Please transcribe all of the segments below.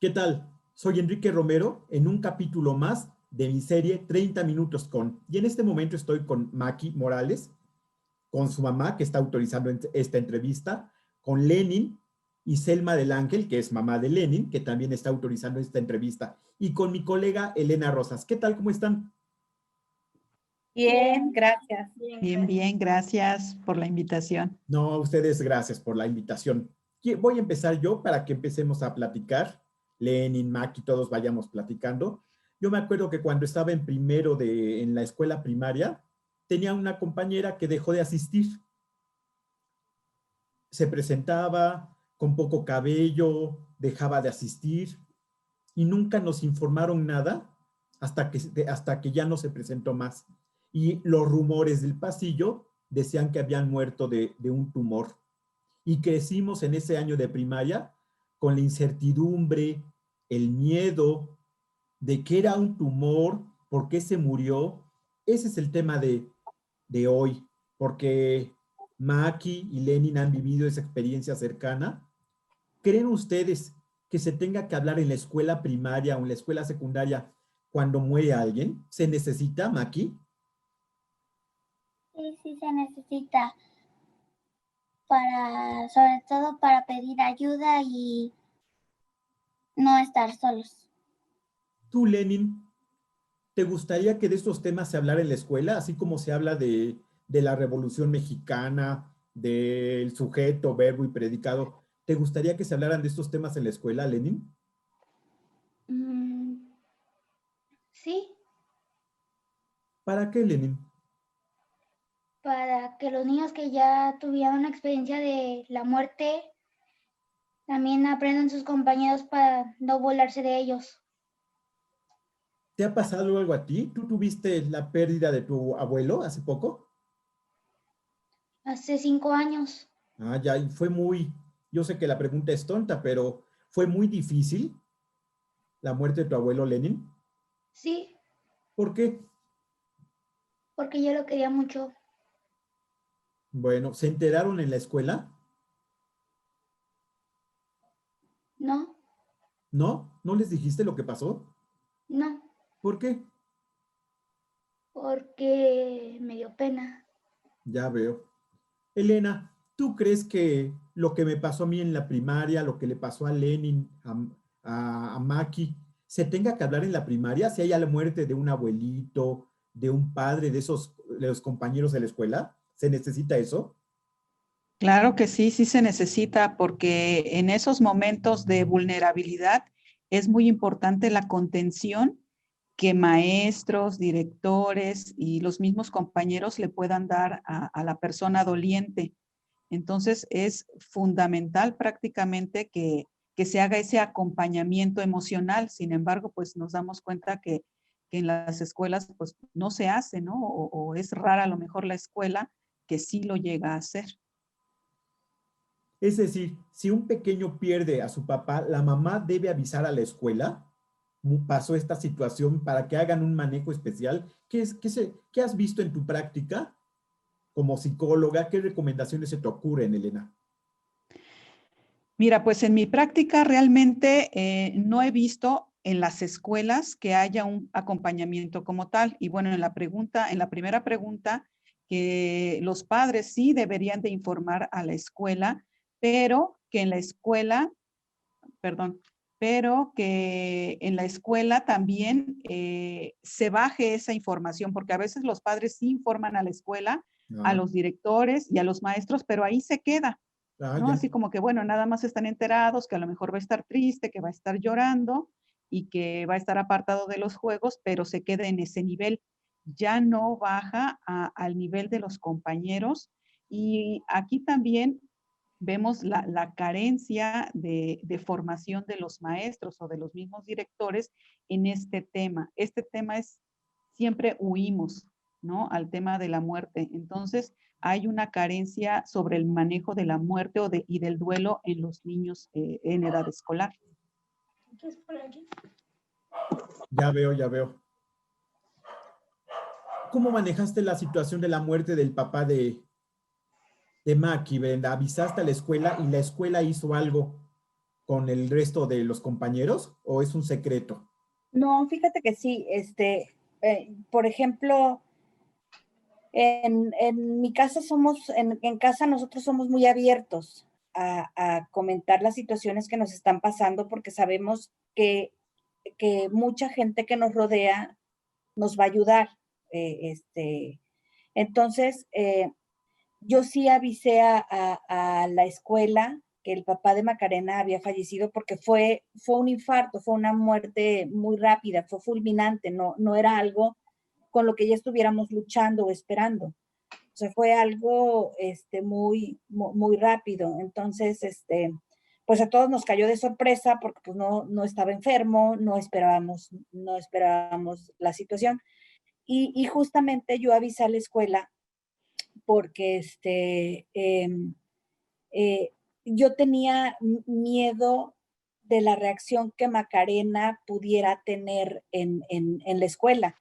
¿Qué tal? Soy Enrique Romero en un capítulo más de mi serie 30 minutos con. Y en este momento estoy con Maki Morales, con su mamá que está autorizando esta entrevista, con Lenin y Selma del Ángel, que es mamá de Lenin, que también está autorizando esta entrevista, y con mi colega Elena Rosas. ¿Qué tal? ¿Cómo están? Bien, gracias. Bien, bien, gracias por la invitación. No, a ustedes gracias por la invitación. Voy a empezar yo para que empecemos a platicar. Lenin, Maki, todos vayamos platicando. Yo me acuerdo que cuando estaba en en la escuela primaria, tenía una compañera que dejó de asistir. Se presentaba con poco cabello, dejaba de asistir y nunca nos informaron nada hasta que ya no se presentó más. Y los rumores del pasillo decían que habían muerto de un tumor. Y crecimos en ese año de primaria con la incertidumbre, el miedo de que era un tumor, por qué se murió. Ese es el tema de hoy, porque Maki y Lenin han vivido esa experiencia cercana. ¿Creen ustedes que se tenga que hablar en la escuela primaria o en la escuela secundaria cuando muere alguien? ¿Se necesita, Maki? Sí, sí se necesita sobre todo para pedir ayuda y no estar solos. Tú, Lenin, ¿te gustaría que de estos temas se hablara en la escuela, así como se habla de la Revolución Mexicana, del sujeto, verbo y predicado? ¿Te gustaría que se hablaran de estos temas en la escuela, Lenin? Sí, ¿Para qué, Lenin? para que los niños que ya tuvieron una experiencia de la muerte también aprendan sus compañeros para no burlarse de ellos. ¿Te ha pasado algo a ti? ¿Tú tuviste la pérdida de tu abuelo hace poco? Hace 5 años. Ah, ya, y yo sé que la pregunta es tonta, pero fue muy difícil la muerte de tu abuelo Lenin. Sí, ¿Por qué? porque yo lo quería mucho. Bueno, ¿se enteraron en la escuela? No, ¿No? ¿No les dijiste lo que pasó? no, ¿Por qué? porque me dio pena. Ya veo. Elena, ¿tú crees que lo que me pasó a mí en la primaria, lo que le pasó a Lenin, a Maki, se tenga que hablar en la primaria? Si hay la muerte de un abuelito, de un padre, de los compañeros de la escuela, ¿se necesita eso? Claro que sí, sí se necesita porque en esos momentos de vulnerabilidad es muy importante la contención que maestros, directores y los mismos compañeros le puedan dar a la persona doliente. Entonces es fundamental prácticamente que se haga ese acompañamiento emocional. Sin embargo, pues nos damos cuenta que en las escuelas pues no se hace, ¿no? O es rara a lo mejor la escuela que sí lo llega a hacer. Es decir, si un pequeño pierde a su papá, la mamá debe avisar a la escuela. Pasó esta situación para que hagan un manejo especial. ¿Qué has visto en tu práctica como psicóloga? ¿Qué recomendaciones se te ocurren, Elena? Mira, pues en mi práctica realmente no he visto en las escuelas que haya un acompañamiento como tal. Y bueno, en la primera pregunta, que los padres sí deberían de informar a la escuela, pero que en la escuela, perdón, pero que en la escuela también se baje esa información, porque a veces los padres sí informan a la escuela, a Ah, los directores y a los maestros, pero ahí se queda. ¿No? ya. Así como que, bueno, nada más están enterados que a lo mejor va a estar triste, que va a estar llorando y que va a estar apartado de los juegos, pero se queda en ese nivel. Ya no baja al nivel de los compañeros. Y aquí también vemos la carencia de formación de los maestros o de los mismos directores en este tema. Este tema es, siempre huimos, ¿no? Al tema de la muerte. Entonces, hay una carencia sobre el manejo de la muerte y del duelo en los niños en edad escolar. Ya veo, ya veo. ¿Cómo manejaste la situación de la muerte del papá de Maki, Brenda? ¿Avisaste a la escuela y la escuela hizo algo con el resto de los compañeros o es un secreto? No, fíjate que sí, por ejemplo, en mi casa en casa nosotros somos muy abiertos a comentar las situaciones que nos están pasando porque sabemos que mucha gente que nos rodea nos va a ayudar. Entonces, yo sí avisé a la escuela que el papá de Macarena había fallecido porque fue un infarto, fue una muerte muy rápida, fue fulminante, no era algo con lo que ya estuviéramos luchando o esperando. O sea, fue algo muy rápido. Entonces, pues a todos nos cayó de sorpresa porque pues no estaba enfermo, no esperábamos la situación. Y justamente yo avisé a la escuela porque yo tenía miedo de la reacción que Macarena pudiera tener en la escuela.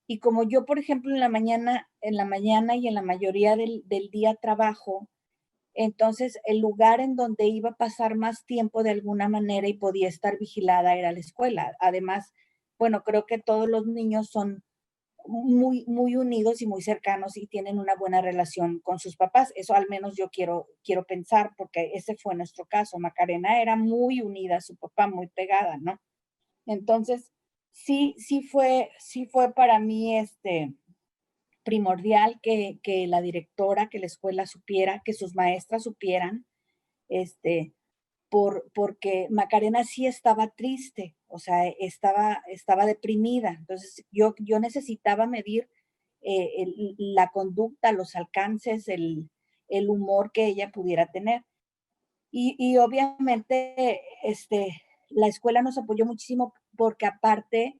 Y como yo, por ejemplo, en la mañana y en la mayoría del día trabajo, entonces el lugar en donde iba a pasar más tiempo de alguna manera y podía estar vigilada era la escuela. Además, bueno, creo que todos los niños son muy unidos y muy cercanos y tienen una buena relación con sus papás. Eso al menos yo quiero pensar, porque ese fue nuestro caso. Macarena era muy unida a su papá, muy pegada, ¿no? Entonces, sí fue para mí primordial que la directora, que la escuela supiera, que sus maestras supieran, porque Macarena sí estaba triste, o sea, estaba deprimida. Entonces, yo necesitaba medir la conducta, los alcances, el humor que ella pudiera tener. Y obviamente, la escuela nos apoyó muchísimo porque aparte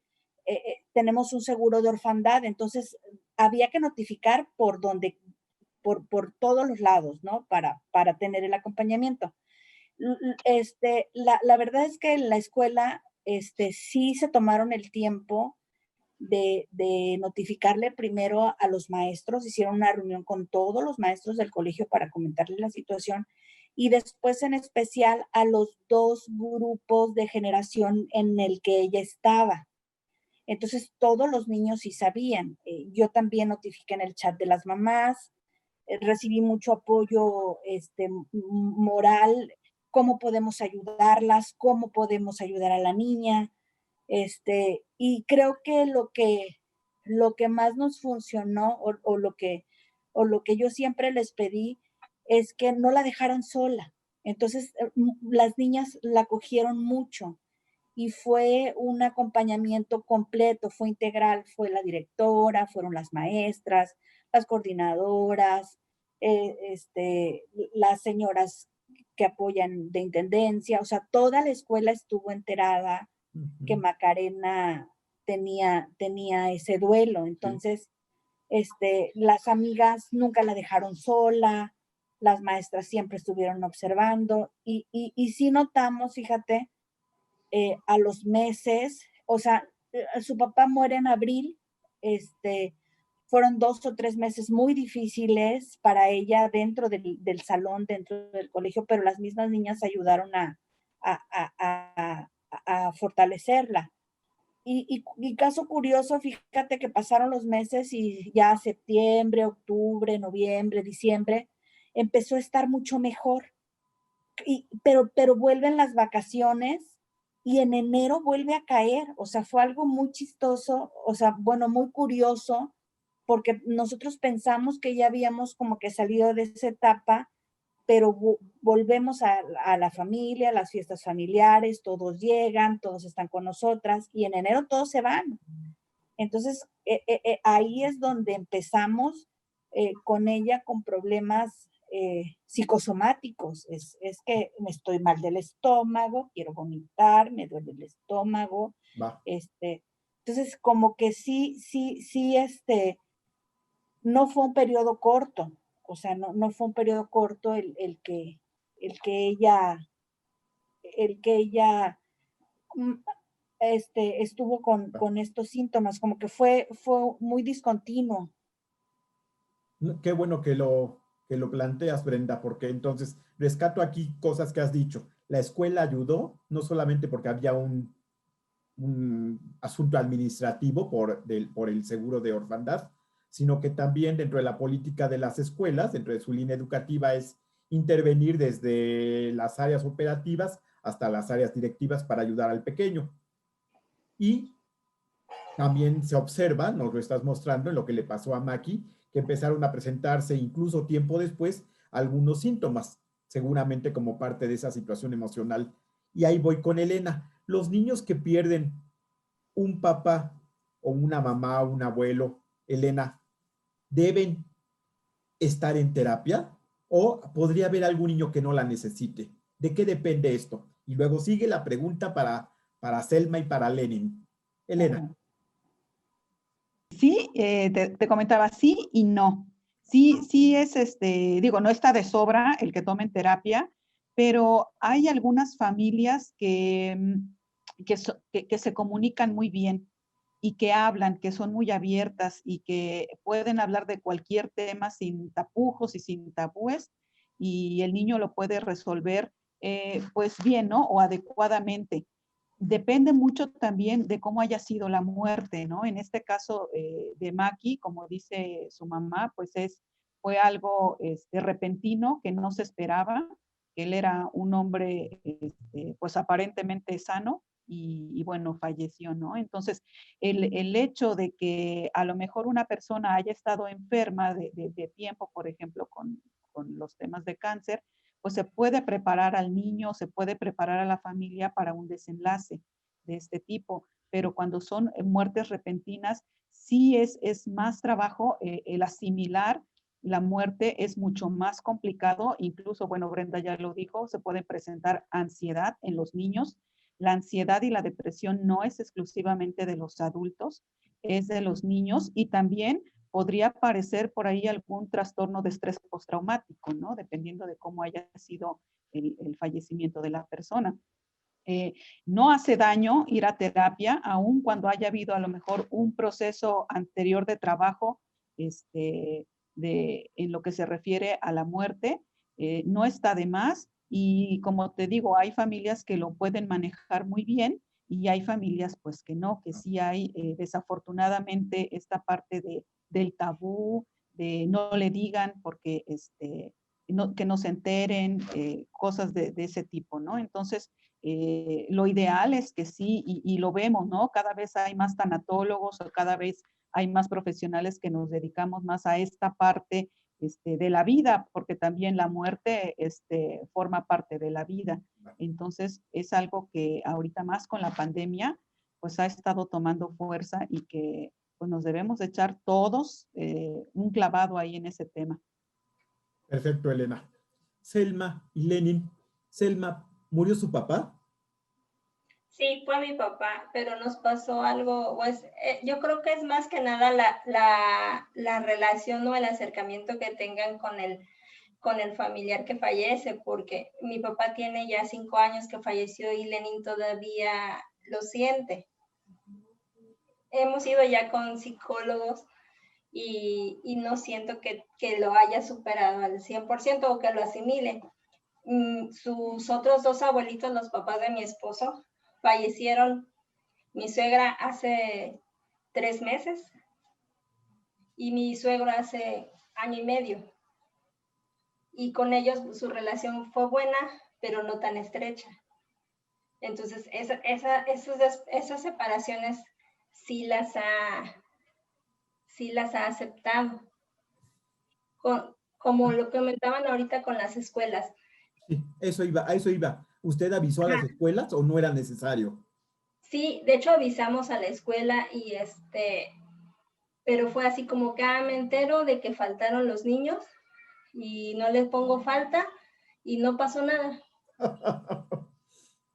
tenemos un seguro de orfandad, entonces había que notificar por todos los lados, ¿no? Para tener el acompañamiento. La verdad es que en la escuela sí se tomaron el tiempo de notificarle primero a los maestros, hicieron una reunión con todos los maestros del colegio para comentarle la situación y después en especial a los 2 grupos de generación en el que ella estaba. Entonces todos los niños sí sabían. Yo también notifiqué en el chat de las mamás, recibí mucho apoyo moral, cómo podemos ayudarlas, cómo podemos ayudar a la niña. Y creo que lo que más nos funcionó o lo que yo siempre les pedí es que no la dejaran sola. Entonces, las niñas la cogieron mucho y fue un acompañamiento completo, fue integral, fue la directora, fueron las maestras, las coordinadoras, las señoras que apoyan de intendencia, o sea, toda la escuela estuvo enterada que Macarena tenía ese duelo. Entonces, las amigas nunca la dejaron sola, las maestras siempre estuvieron observando y sí notamos, fíjate, a los meses, o sea, su papá muere en abril, fueron 2 o 3 meses muy difíciles para ella dentro del salón, dentro del colegio, pero las mismas niñas ayudaron a fortalecerla. Y caso curioso, fíjate que pasaron los meses y ya septiembre, octubre, noviembre, diciembre, empezó a estar mucho mejor. Pero vuelven las vacaciones y en enero vuelve a caer. O sea, fue algo muy chistoso, o sea, bueno, muy curioso, porque nosotros pensamos que ya habíamos como que salido de esa etapa, pero volvemos a la familia, a las fiestas familiares, todos llegan, todos están con nosotras y en enero todos se van. Entonces, ahí es donde empezamos con ella con problemas psicosomáticos. Es que me estoy mal del estómago, quiero vomitar, me duele el estómago. Entonces, como que sí, no fue un periodo corto. O sea, no fue un periodo corto el que ella mm, estuvo con estos síntomas, como que fue muy discontinuo. Qué bueno que lo planteas, Brenda, porque entonces rescato aquí cosas que has dicho. La escuela ayudó, no solamente porque había un asunto administrativo por el seguro de orfandad, sino que también dentro de la política de las escuelas, dentro de su línea educativa, es intervenir desde las áreas operativas hasta las áreas directivas para ayudar al pequeño. Y también se observa, nos lo estás mostrando en lo que le pasó a Maki, que empezaron a presentarse incluso tiempo después algunos síntomas, seguramente como parte de esa situación emocional. Y ahí voy con Elena. Los niños que pierden un papá o una mamá o un abuelo, Elena, ¿deben estar en terapia? ¿O podría haber algún niño que no la necesite? ¿De qué depende esto? Y luego sigue la pregunta para Selma y para Lenin. Elena. Sí, te comentaba sí y no. Sí, sí es, digo, no está de sobra el que tomen terapia, pero hay algunas familias que se comunican muy bien y que hablan, que son muy abiertas y que pueden hablar de cualquier tema sin tapujos y sin tabúes, y el niño lo puede resolver pues bien, ¿no? O adecuadamente. Depende mucho también de cómo haya sido la muerte, ¿no? En este caso de Maki, como dice su mamá, pues fue algo repentino que no se esperaba. Él era un hombre pues aparentemente sano y bueno, falleció, ¿no? Entonces, el hecho de que a lo mejor una persona haya estado enferma de tiempo, por ejemplo, con los temas de cáncer, pues se puede preparar al niño, se puede preparar a la familia para un desenlace de este tipo. Pero cuando son muertes repentinas, sí es más trabajo el asimilar la muerte, es mucho más complicado. Incluso, bueno, Brenda ya lo dijo, se puede presentar ansiedad en los niños. La ansiedad y la depresión no es exclusivamente de los adultos, es de los niños, y también podría aparecer por ahí algún trastorno de estrés postraumático, ¿no? Dependiendo de cómo haya sido el fallecimiento de la persona. No hace daño ir a terapia, aun cuando haya habido a lo mejor un proceso anterior de trabajo en lo que se refiere a la muerte. No está de más, y como te digo, hay familias que lo pueden manejar muy bien y hay familias pues que no, que sí hay desafortunadamente esta parte del tabú, de no le digan porque que no se enteren, cosas de ese tipo, ¿no? Entonces, lo ideal es que sí, y lo vemos, ¿no? Cada vez hay más tanatólogos, o cada vez hay más profesionales que nos dedicamos más a esta parte de la vida, porque también la muerte forma parte de la vida. Entonces, es algo que ahorita más con la pandemia, pues ha estado tomando fuerza, y que pues nos debemos echar todos un clavado ahí en ese tema. Perfecto, Elena. Selma y Lenin. Selma, ¿murió su papá? Sí, fue mi papá, pero nos pasó algo, pues yo creo que es más que nada la relación o el acercamiento que tengan con el familiar que fallece, porque mi papá tiene ya 5 años que falleció y Lenin todavía lo siente. Hemos ido ya con psicólogos y no siento que lo haya superado al 100% o que lo asimile. Sus otros 2 abuelitos, los papás de mi esposo, fallecieron. Mi suegra hace 3 meses y mi suegro hace 1.5 años. Y con ellos su relación fue buena, pero no tan estrecha. Entonces, esas separaciones sí las ha aceptado. Como lo comentaban ahorita con las escuelas. Sí, a eso iba. ¿Usted avisó a las escuelas o no era necesario? Sí, de hecho avisamos a la escuela pero fue así como que me entero de que faltaron los niños y no les pongo falta y no pasó nada.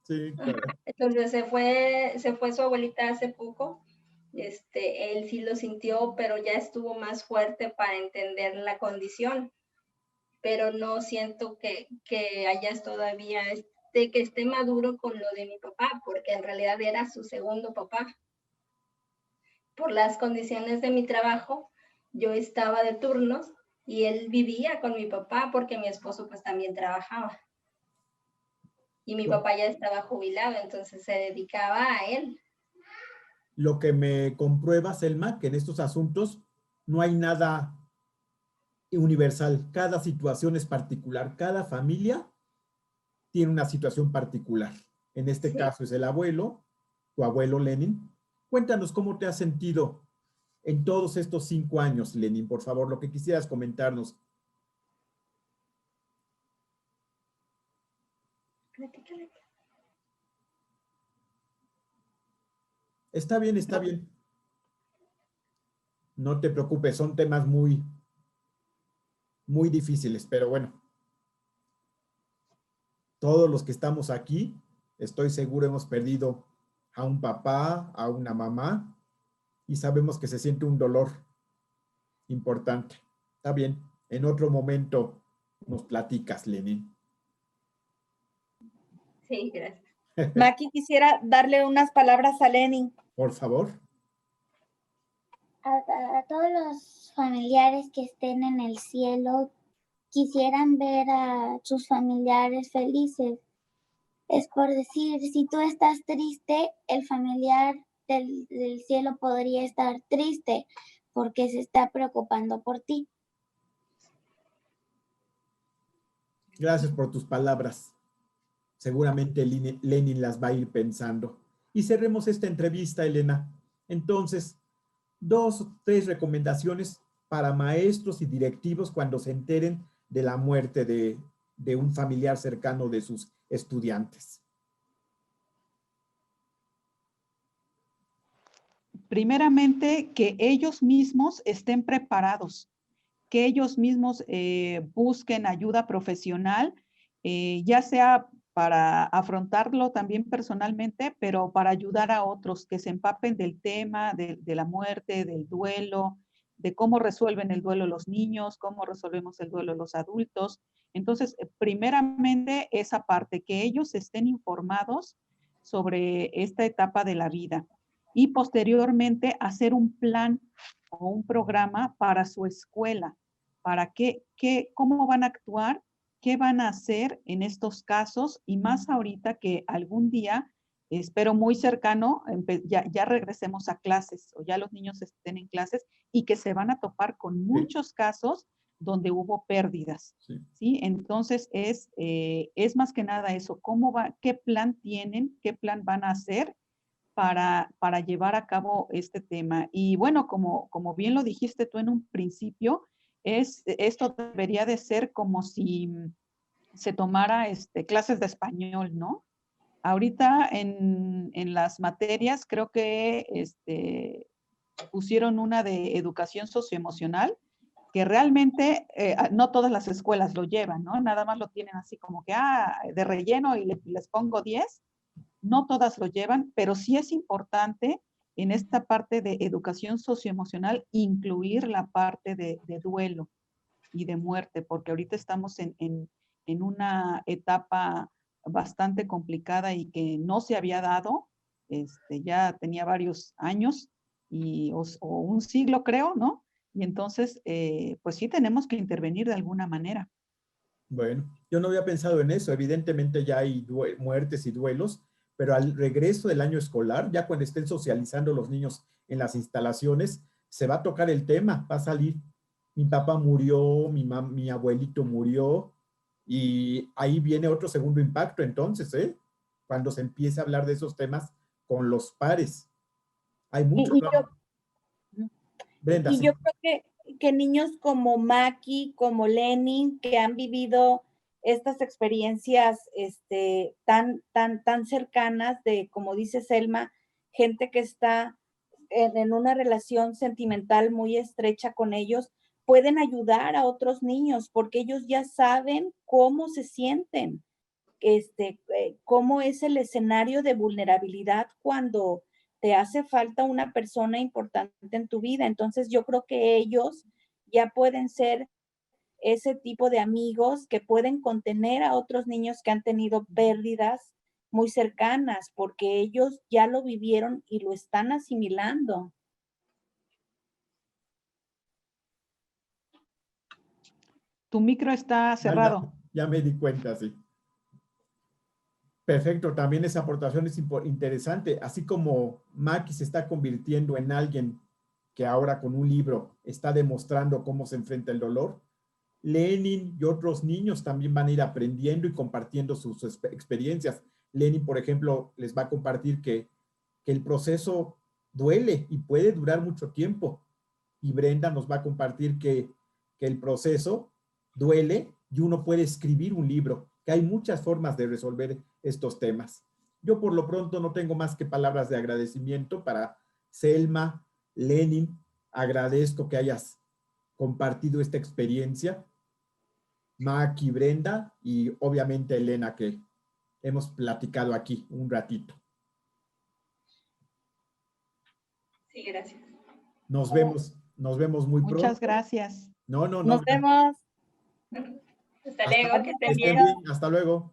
Sí, claro. Entonces se fue su abuelita hace poco. Él sí lo sintió, pero ya estuvo más fuerte para entender la condición. Pero no siento que hayas todavía, que esté maduro con lo de mi papá, porque en realidad era su segundo papá. Por las condiciones de mi trabajo, yo estaba de turnos y él vivía con mi papá porque mi esposo pues también trabajaba. Y mi papá ya estaba jubilado, entonces se dedicaba a él. Lo que me comprueba, Selma, que en estos asuntos no hay nada universal. Cada situación es particular. Cada familia tiene una situación particular. En este caso es el abuelo, tu abuelo Lenin. Cuéntanos cómo te has sentido en todos estos 5 años, Lenin, por favor, lo que quisieras comentarnos. Está bien, está bien. No te preocupes, son temas muy difíciles, pero bueno. Todos los que estamos aquí, estoy seguro hemos perdido a un papá, a una mamá, y sabemos que se siente un dolor importante. Está bien, en otro momento nos platicas, Lenin. Sí, gracias. Maki, quisiera darle unas palabras a Lenin. Por favor. A todos los familiares que estén en el cielo, quisieran ver a sus familiares felices. Es por decir, si tú estás triste, el familiar del cielo podría estar triste porque se está preocupando por ti. Gracias por tus palabras. Seguramente Lenin las va a ir pensando. Y cerremos esta entrevista, Elena. Entonces, 2 o 3 recomendaciones para maestros y directivos cuando se enteren de la muerte de un familiar cercano de sus estudiantes. Primeramente, que ellos mismos estén preparados, que ellos mismos busquen ayuda profesional, ya sea para afrontarlo también personalmente, pero para ayudar a otros que se empapen del tema de la muerte, del duelo, de cómo resuelven el duelo los niños, cómo resolvemos el duelo los adultos. Entonces, primeramente esa parte, que ellos estén informados sobre esta etapa de la vida y posteriormente hacer un plan o un programa para su escuela, para cómo van a actuar, qué van a hacer en estos casos y más ahorita que algún día, espero muy cercano, ya regresemos a clases o ya los niños estén en clases y que se van a topar con muchos casos donde hubo pérdidas. ¿Sí? Entonces es más que nada eso, qué plan tienen, qué plan van a hacer para llevar a cabo este tema. Y bueno, como bien lo dijiste tú en un principio, esto debería de ser como si se tomara clases de español, ¿no? Ahorita en las materias creo que pusieron una de educación socioemocional, que realmente no todas las escuelas lo llevan, ¿no? Nada más lo tienen así como que, de relleno y les pongo 10. No todas lo llevan, pero sí es importante en esta parte de educación socioemocional incluir la parte de duelo y de muerte, porque ahorita estamos en una etapa bastante complicada y que no se había dado, ya tenía varios años o un siglo creo, ¿no? Y entonces, pues sí tenemos que intervenir de alguna manera. Bueno, yo no había pensado en eso. Evidentemente ya hay muertes y duelos, pero al regreso del año escolar, ya cuando estén socializando los niños en las instalaciones, se va a tocar el tema, va a salir, mi papá murió, mi abuelito murió, y ahí viene otro segundo impacto entonces, cuando se empiece a hablar de esos temas con los pares. Hay mucho trabajo. Brenda, sí. Yo creo que niños como Maki, como Lenin, que han vivido estas experiencias tan cercanas de, como dice Selma, gente que está en una relación sentimental muy estrecha con ellos, pueden ayudar a otros niños porque ellos ya saben cómo se sienten, cómo es el escenario de vulnerabilidad cuando te hace falta una persona importante en tu vida. Entonces yo creo que ellos ya pueden ser ese tipo de amigos que pueden contener a otros niños que han tenido pérdidas muy cercanas, porque ellos ya lo vivieron y lo están asimilando. Tu micro está cerrado. Ya me di cuenta, sí. Perfecto, también esa aportación es interesante. Así como Maki se está convirtiendo en alguien que ahora con un libro está demostrando cómo se enfrenta el dolor, Lenin y otros niños también van a ir aprendiendo y compartiendo sus experiencias. Lenin, por ejemplo, les va a compartir que el proceso duele y puede durar mucho tiempo. Y Brenda nos va a compartir que el proceso duele y uno puede escribir un libro, que hay muchas formas de resolver estos temas. Yo por lo pronto no tengo más que palabras de agradecimiento para Selma, Lenin. Agradezco que hayas compartido esta experiencia. Maki, Brenda y obviamente Elena, que hemos platicado aquí un ratito. Sí, gracias. Nos vemos muy pronto. Muchas gracias. No. Nos vemos. Hasta luego, que estén Estén bien. bien. Hasta luego.